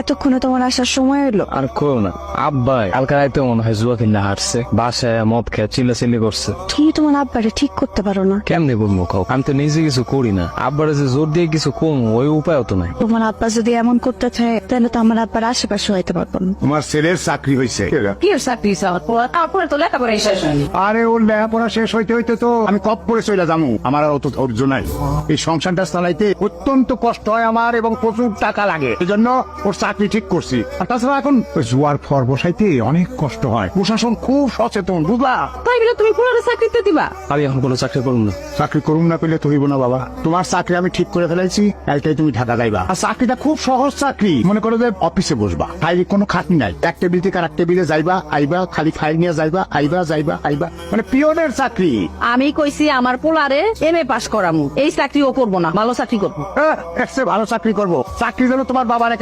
এতক্ষণে তোমার আসার সময় হলো? আর করো না, আব্বা কালকে রাইতে মনে হয় জুয়া কিনা হারছে, বাসায় মদ খেয়ে চিল্লাচিল্লি করছে। তুমি তোমার আব্বারে ঠিক করতে পারো না? কেমনে বলবো কাউ, আমি তো নিজে কিছু করি না, আব্বারে যে জোর দিয়ে কিছু কমু ওই উপায়ও তো নাই। তোমার আব্বা যদি এমন করতে চায় তাহলে তো আমার আব্বার আশেপাশে হইতে পারবো না। তোমার ছেলের চাকরি হয়েছে। কি চাকরি তারপরে তো লেখাপড়া শেষ হয়নি। আরে ওর লেখাপড়া শেষ হইতে হইতে তো আমি কপ করে চলে যাবো, আমার আর অত ধৈর্য নাই। এই সংসারটা চালাইতে অত্যন্ত কষ্ট হয় আমার এবং প্রচুর টাকা লাগে, এই জন্য ওর চাকরি ঠিক করছি। আর তাছাড়া এখন ওই জুয়ার ফর বসাইতে অনেক কষ্ট হয়, প্রশাসন খুব সচেতন, বুঝলা? তাই বলে তুমি পুরো চাকরিতে দিবা? আমি এখন কোনো চাকরি করুন না। চাকরি করুম না পেলে তো হইব না বাবা, তোমার চাকরি আমি ঠিক করে ফেলাইছি, কালকেই তুমি ঢাকা যাইবা। আর চাকরিটা খুব সহজ চাকরি, মনে করো যে অফিসে বসবা, ফাইল কোনো খাটনি নাই, এক টেবিল থেকে আর এক টেবিলে যাইবা আইবা, খালি ফাইল নিয়ে যাইবা আইবা যাইবা আইবা, মানে পিওনের চাকরি। আমি কইছি আমার পোলারে MA পাস করামু, এই চাকরি ও করবো না, ভালো চাকরি করবো। এর চেয়ে ভালো চাকরি করবো, চাকরি যেন তোমার বাবার